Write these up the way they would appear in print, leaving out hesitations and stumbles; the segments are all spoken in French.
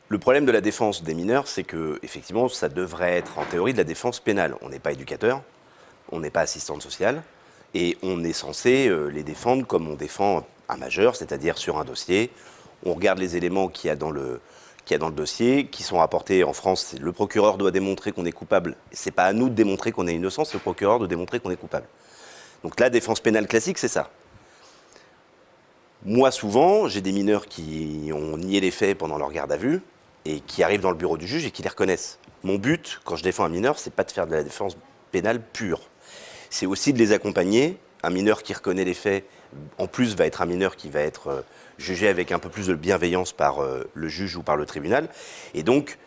Le problème de la défense des mineurs, c'est que effectivement, ça devrait être en théorie de la défense pénale. On n'est pas éducateur, on n'est pas assistante sociale, et on est censé les défendre comme on défend un majeur, c'est-à-dire sur un dossier. On regarde les éléments qu'il y a dans le dossier, qui sont rapportés en France. Le procureur doit démontrer qu'on est coupable. C'est pas à nous de démontrer qu'on est innocent, c'est au procureur de démontrer qu'on est coupable. Donc la défense pénale classique, c'est ça. Moi, souvent, j'ai des mineurs qui ont nié les faits pendant leur garde à vue et qui arrivent dans le bureau du juge et qui les reconnaissent. Mon but, quand je défends un mineur, c'est pas de faire de la défense pénale pure. C'est aussi de les accompagner. Un mineur qui reconnaît les faits, en plus, va être un mineur qui va être jugé avec un peu plus de bienveillance par le juge ou par le tribunal. Et donc,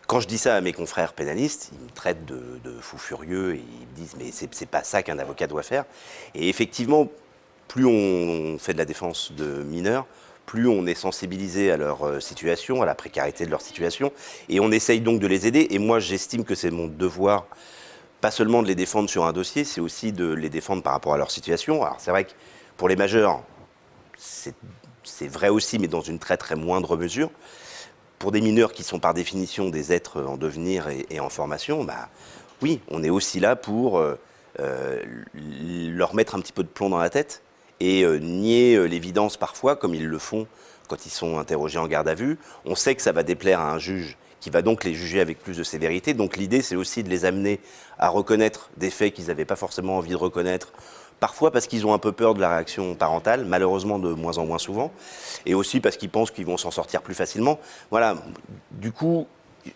quand je dis ça à mes confrères pénalistes, ils me traitent de fou furieux et ils me disent « mais c'est pas ça qu'un avocat doit faire ». Et effectivement, plus on fait de la défense de mineurs, plus on est sensibilisé à leur situation, à la précarité de leur situation, et on essaye donc de les aider. Et moi, j'estime que c'est mon devoir, pas seulement de les défendre sur un dossier, c'est aussi de les défendre par rapport à leur situation. Alors c'est vrai que pour les majeurs, c'est vrai aussi, mais dans une très très moindre mesure. Pour des mineurs qui sont par définition des êtres en devenir et en formation, bah, oui, on est aussi là pour leur mettre un petit peu de plomb dans la tête et nier l'évidence parfois, comme ils le font quand ils sont interrogés en garde à vue. On sait que ça va déplaire à un juge qui va donc les juger avec plus de sévérité. Donc l'idée, c'est aussi de les amener à reconnaître des faits qu'ils n'avaient pas forcément envie de reconnaître, parfois parce qu'ils ont un peu peur de la réaction parentale, malheureusement de moins en moins souvent, et aussi parce qu'ils pensent qu'ils vont s'en sortir plus facilement. Voilà, du coup,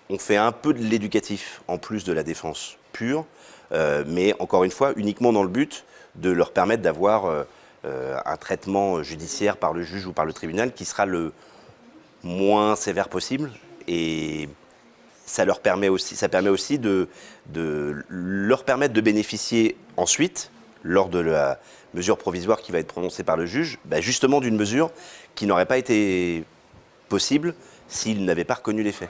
on fait un peu de l'éducatif en plus de la défense pure, mais encore une fois, uniquement dans le but de leur permettre d'avoir un traitement judiciaire par le juge ou par le tribunal qui sera le moins sévère possible. Et ça permet aussi de leur permettre de bénéficier ensuite, lors de la mesure provisoire qui va être prononcée par le juge, bah justement d'une mesure qui n'aurait pas été possible s'ils n'avaient pas reconnu les faits.